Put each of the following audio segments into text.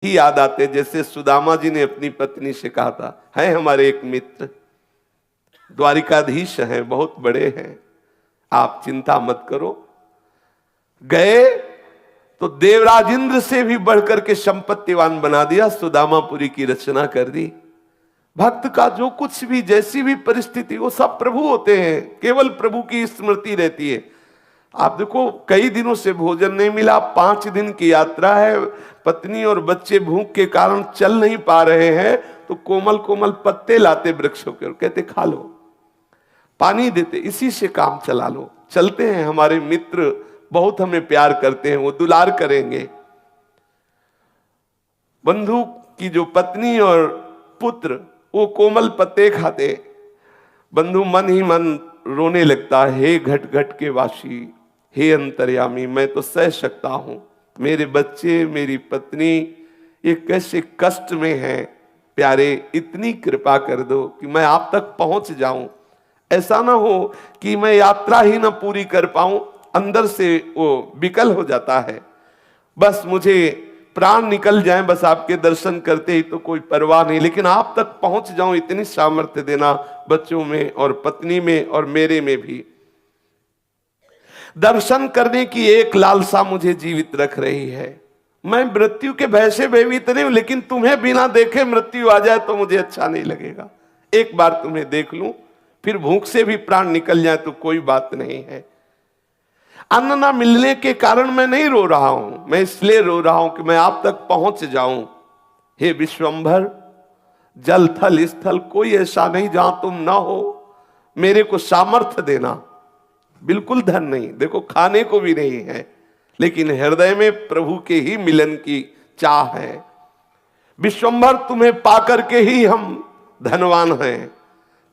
ही याद आते, जैसे सुदामा जी ने अपनी पत्नी से कहा था, है हमारे एक मित्र द्वारिकाधीश हैं, बहुत बड़े हैं, आप चिंता मत करो। गए तो देवराज इंद्र से भी बढ़कर के संपत्तिवान बना दिया, सुदामापुरी की रचना कर दी। भक्त का जो कुछ भी, जैसी भी परिस्थिति, वो सब प्रभु होते हैं, केवल प्रभु की स्मृति रहती है। आप देखो, कई दिनों से भोजन नहीं मिला, 5 दिन की यात्रा है, पत्नी और बच्चे भूख के कारण चल नहीं पा रहे हैं, तो कोमल कोमल पत्ते लाते वृक्षों के और कहते खा लो, पानी देते, इसी से काम चला लो। चलते हैं, हमारे मित्र बहुत हमें प्यार करते हैं, वो दुलार करेंगे। बंधु की जो पत्नी और पुत्र, वो कोमल पत्ते खाते। बंधु मन ही मन रोने लगता, हे घट घट के वासी, हे अंतर्यामी, मैं तो सह सकता हूं, मेरे बच्चे मेरी पत्नी ये कैसे कष्ट में हैं, प्यारे इतनी कृपा कर दो कि मैं आप तक पहुंच जाऊं। ऐसा ना हो कि मैं यात्रा ही ना पूरी कर पाऊं, अंदर से वो विकल हो जाता है, बस मुझे प्राण निकल जाए, बस आपके दर्शन करते ही तो कोई परवाह नहीं, लेकिन आप तक पहुंच जाऊं, इतनी सामर्थ्य देना बच्चों में और पत्नी में और मेरे में भी। दर्शन करने की एक लालसा मुझे जीवित रख रही है। मैं मृत्यु के भय से भयभीत नहीं हूं, लेकिन तुम्हें बिना देखे मृत्यु आ जाए तो मुझे अच्छा नहीं लगेगा। एक बार तुम्हें देख लूं, फिर भूख से भी प्राण निकल जाए तो कोई बात नहीं है। अन्न ना मिलने के कारण मैं नहीं रो रहा हूं, मैं इसलिए रो रहा हूं कि मैं आप तक पहुंच जाऊं। हे विश्वंभर, जल थल स्थल कोई ऐसा नहीं जहां तुम ना हो, मेरे को सामर्थ्य देना। बिल्कुल धन नहीं, देखो खाने को भी नहीं है, लेकिन हृदय में प्रभु के ही मिलन की चाह है। विश्वंभर, तुम्हें पाकर के ही हम धनवान हैं,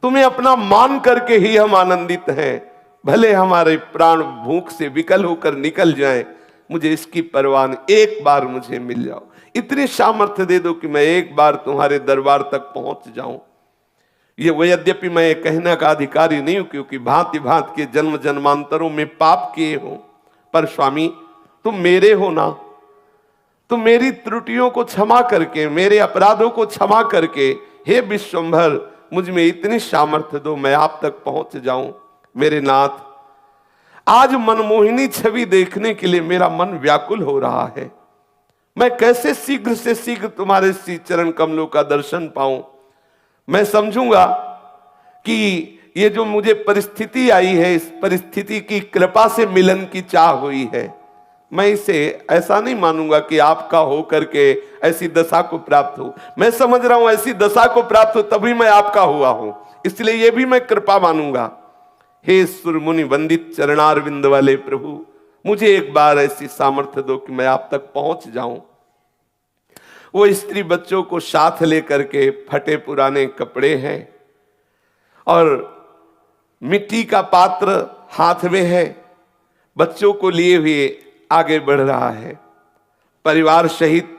तुम्हें अपना मान करके ही हम आनंदित हैं। भले हमारे प्राण भूख से विकल होकर निकल जाएं, मुझे इसकी परवाह नहीं, एक बार मुझे मिल जाओ, इतनी सामर्थ्य दे दो कि मैं एक बार तुम्हारे दरबार तक पहुंच जाऊं। ये वो, यद्यपि मैं ये कहने का अधिकारी नहीं हूं, क्योंकि भांति भांति के जन्म जन्मांतरों में पाप किए हो, पर स्वामी तुम मेरे हो ना, तुम मेरी त्रुटियों को क्षमा करके, मेरे अपराधों को क्षमा करके, हे विश्वंभर मुझ में इतनी सामर्थ्य दो, मैं आप तक पहुंच जाऊं। मेरे नाथ, आज मनमोहिनी छवि देखने के लिए मेरा मन व्याकुल हो रहा है। मैं कैसे शीघ्र से शीघ्र तुम्हारे श्री चरण कमलों का दर्शन पाऊं। मैं समझूंगा कि ये जो मुझे परिस्थिति आई है, इस परिस्थिति की कृपा से मिलन की चाह हुई है। मैं इसे ऐसा नहीं मानूंगा कि आपका हो करके ऐसी दशा को प्राप्त हो। मैं समझ रहा हूं ऐसी दशा को प्राप्त हो तभी मैं आपका हुआ हूं, इसलिए ये भी मैं कृपा मानूंगा। हे सुर मुनि वंदित चरणारविंद वाले प्रभु, मुझे एक बार ऐसी सामर्थ्य दो कि मैं आप तक पहुंच जाऊं। वो स्त्री बच्चों को साथ लेकर के, फटे पुराने कपड़े हैं और मिट्टी का पात्र हाथ में है, बच्चों को लिए हुए आगे बढ़ रहा है। परिवार सहित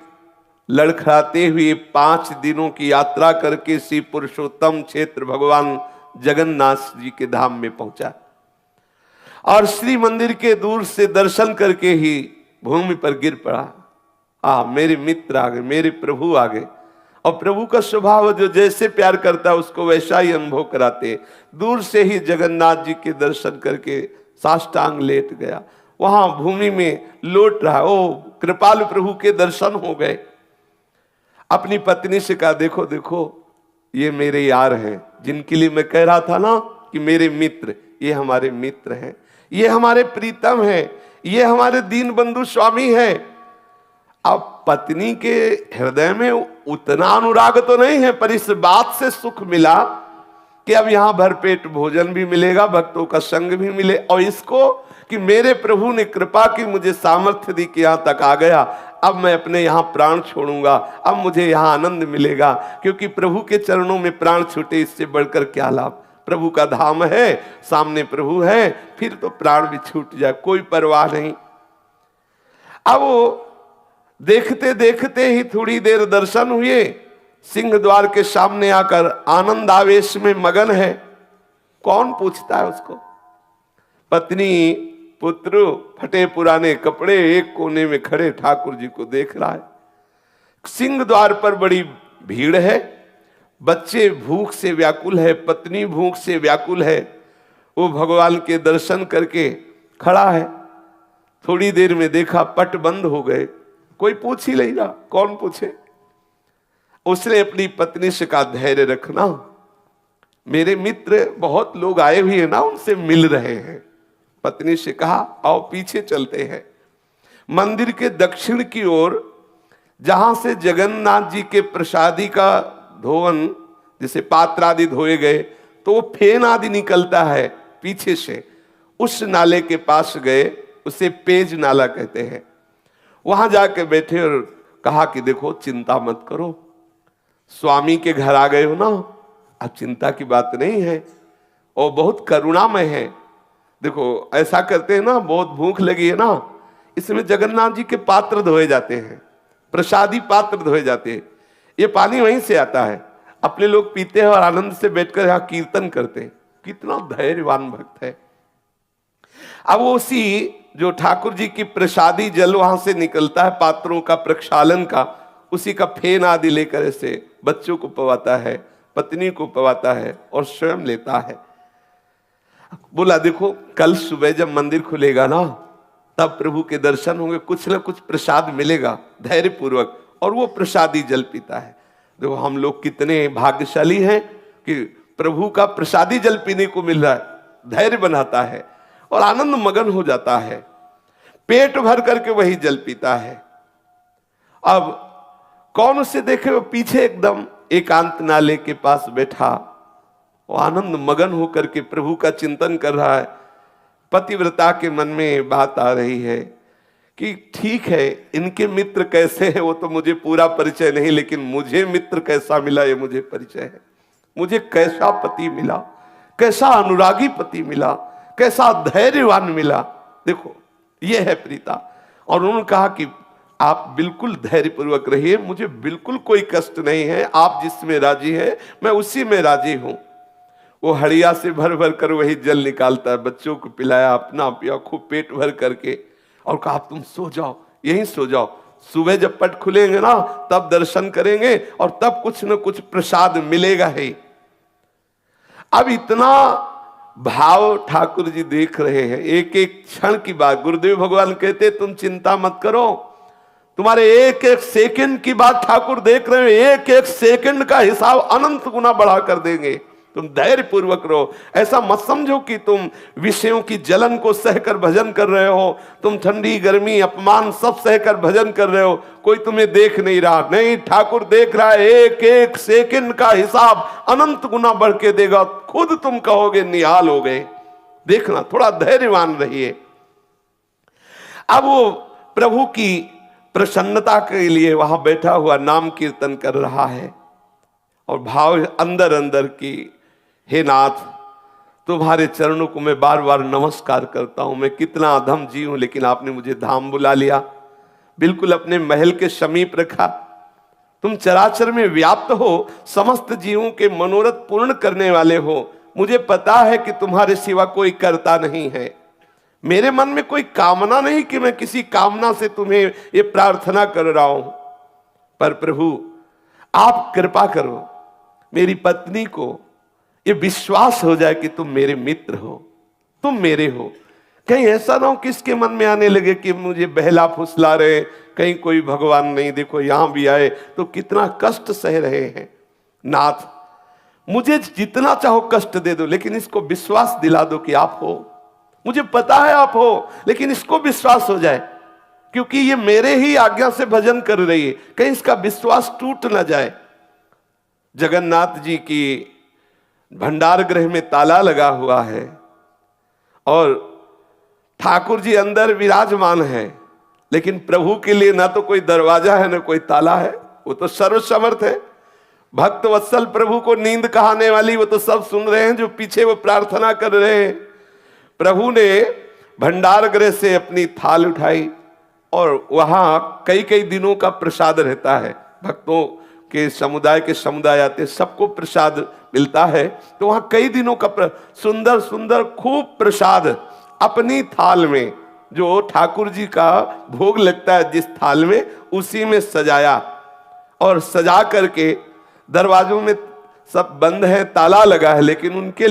लड़खड़ाते हुए 5 दिनों की यात्रा करके श्री पुरुषोत्तम क्षेत्र भगवान जगन्नाथ जी के धाम में पहुंचा और श्री मंदिर के दूर से दर्शन करके ही भूमि पर गिर पड़ा। मेरे मित्र आ गए, मेरे प्रभु आ गए। और प्रभु का स्वभाव जो जैसे प्यार करता है उसको वैसा ही अनुभव कराते। दूर से ही जगन्नाथ जी के दर्शन करके साष्टांग लेट गया, वहां भूमि में लौट रहा। ओ कृपालु प्रभु के दर्शन हो गए। अपनी पत्नी से कहा, देखो देखो ये मेरे यार हैं, जिनके लिए मैं कह रहा था ना कि मेरे मित्र, ये हमारे मित्र हैं, ये हमारे प्रीतम हैं, ये हमारे दीन बंधु स्वामी हैं। अब पत्नी के हृदय में उतना अनुराग तो नहीं है, पर इस बात से सुख मिला कि अब यहां भरपेट भोजन भी मिलेगा, भक्तों का संग भी मिले, और इसको कि मेरे प्रभु ने कृपा की, मुझे सामर्थ्य दी कि यहां तक आ गया। अब मैं अपने यहां प्राण छोड़ूंगा, अब मुझे यहां आनंद मिलेगा, क्योंकि प्रभु के चरणों में प्राण छूटे इससे बढ़कर क्या लाभ। प्रभु का धाम है, सामने प्रभु है, फिर तो प्राण भी छूट जाए कोई परवाह नहीं। अब वो देखते देखते ही थोड़ी देर दर्शन हुए, सिंह द्वार के सामने आकर आनंद आवेश में मगन है। कौन पूछता है उसको? पत्नी पुत्र फटे पुराने कपड़े एक कोने में खड़े ठाकुर जी को देख रहा है। सिंह द्वार पर बड़ी भीड़ है, बच्चे भूख से व्याकुल है, पत्नी भूख से व्याकुल है। वो भगवान के दर्शन करके खड़ा है। थोड़ी देर में देखा पट बंद हो गए, कोई पूछ ही नहीं रहा, कौन पूछे। उसने अपनी पत्नी से कहा धैर्य रखना, मेरे मित्र बहुत लोग आए हुए हैं ना, उनसे मिल रहे हैं। पत्नी से कहा आओ पीछे चलते हैं। मंदिर के दक्षिण की ओर जहां से जगन्नाथ जी के प्रसादी का धोवन, जैसे पात्र आदि धोए गए तो वो फेन आदि निकलता है पीछे से, उस नाले के पास गए, उसे पेज नाला कहते हैं। वहां जाके बैठे और कहा कि देखो चिंता मत करो, स्वामी के घर आ गए हो ना, अब चिंता की बात नहीं है, और बहुत करुणामय है। देखो ऐसा करते हैं ना, बहुत भूख लगी है ना, इसमें जगन्नाथ जी के पात्र धोए जाते हैं, प्रसादी पात्र धोए जाते हैं, ये पानी वहीं से आता है, अपने लोग पीते हैं और आनंद से बैठकर यहाँ कीर्तन करते हैं। कितना धैर्यवान भक्त है। अब वो उसी जो ठाकुर जी की प्रसादी जल वहां से निकलता है पात्रों का प्रक्षालन का, उसी का फेन आदि लेकर ऐसे बच्चों को पवाता है, पत्नी को पवाता है और स्वयं लेता है। बोला देखो कल सुबह जब मंदिर खुलेगा ना, तब प्रभु के दर्शन होंगे, कुछ ना कुछ प्रसाद मिलेगा धैर्य पूर्वक, और वो प्रसादी जल पीता है। देखो हम लोग कितने भाग्यशाली हैं कि प्रभु का प्रसादी जल पीने को मिल रहा है। धैर्य बनाता है और आनंद मगन हो जाता है, पेट भर करके वही जल पीता है। अब कौन उसे देखे, वो पीछे एकदम एकांत नाले के पास बैठा, वो आनंद मगन होकर के प्रभु का चिंतन कर रहा है। पतिव्रता के मन में बात आ रही है कि ठीक है इनके मित्र कैसे हैं वो तो मुझे पूरा परिचय नहीं, लेकिन मुझे मित्र कैसा मिला ये मुझे परिचय है। मुझे कैसा पति मिला, कैसा अनुरागी पति मिला, कैसा धैर्यवान मिला। देखो ये है प्रीता। और उन्होंने कहा कि आप बिल्कुल धैर्यपूर्वक रहिए, मुझे बिल्कुल कोई कष्ट नहीं है, आप जिसमें राजी है मैं उसी में राजी हूं। वो हड़िया से भर भर कर वही जल निकालता है, बच्चों को पिलाया, अपना पिया खूब पेट भर करके, और कहा तुम सो जाओ, यहीं सो जाओ, सुबह जब पट खुलेंगे ना तब दर्शन करेंगे और तब कुछ न कुछ प्रसाद मिलेगा ही। अब इतना भाव ठाकुर जी देख रहे हैं, एक एक क्षण की बात। गुरुदेव भगवान कहते तुम चिंता मत करो, तुम्हारे एक एक सेकंड की बात ठाकुर देख रहे हैं, एक एक सेकंड का हिसाब अनंत गुना बढ़ा कर देंगे। तुम धैर्य पूर्वक रहो, ऐसा मत समझो कि तुम विषयों की जलन को सहकर भजन कर रहे हो, तुम ठंडी गर्मी अपमान सब सहकर भजन कर रहे हो, कोई तुम्हें देख नहीं रहा। नहीं, ठाकुर देख रहा है, एक एक सेकंड का हिसाब अनंत गुना बढ़ के देगा, खुद तुम कहोगे निहाल हो गए। देखना, थोड़ा धैर्यवान रहिए। अब वो प्रभु की प्रसन्नता के लिए वहां बैठा हुआ नाम कीर्तन कर रहा है, और भाव अंदर अंदर की, हे नाथ तुम्हारे चरणों को मैं बार बार नमस्कार करता हूं, मैं कितना अधम जीव हूं, लेकिन आपने मुझे धाम बुला लिया, बिल्कुल अपने महल के समीप रखा। तुम चराचर में व्याप्त हो, समस्त जीवों के मनोरथ पूर्ण करने वाले हो। मुझे पता है कि तुम्हारे सिवा कोई करता नहीं है, मेरे मन में कोई कामना नहीं कि मैं किसी कामना से तुम्हें ये प्रार्थना कर रहा हूं, पर प्रभु आप कृपा करो, मेरी पत्नी को ये विश्वास हो जाए कि तुम मेरे मित्र हो, तुम मेरे हो। कहीं ऐसा ना हो कि इसके मन में आने लगे कि मुझे बहला फुसला रहे, कहीं कोई भगवान नहीं, देखो यहां भी आए तो कितना कष्ट सह रहे हैं। नाथ मुझे जितना चाहो कष्ट दे दो, लेकिन इसको विश्वास दिला दो कि आप हो। मुझे पता है आप हो, लेकिन इसको विश्वास हो जाए, क्योंकि ये मेरे ही आज्ञा से भजन कर रही है, कहीं इसका विश्वास टूट ना जाए। जगन्नाथ जी की भंडार गृह में ताला लगा हुआ है और ठाकुर जी अंदर विराजमान है, लेकिन प्रभु के लिए ना तो कोई दरवाजा है ना कोई ताला है, वो तो सर्वसमर्थ है। भक्त वत्सल प्रभु को नींद कहाने वाली वो तो सब सुन रहे हैं, जो पीछे वो प्रार्थना कर रहे हैं। प्रभु ने भंडार गृह से अपनी थाल उठाई और वहां कई कई दिनों का प्रसाद रहता है, भक्तों के समुदाय आते, सबको प्रसाद मिलता है। तो वहां कई दिनों का सुंदर सुंदर खूब प्रसाद अपनी थाल में, जो ठाकुर जी का भोग लगता है जिस थाल में, उसी में सजाया। और सजा करके दरवाजों में सब बंद है, ताला लगा है, लेकिन उनके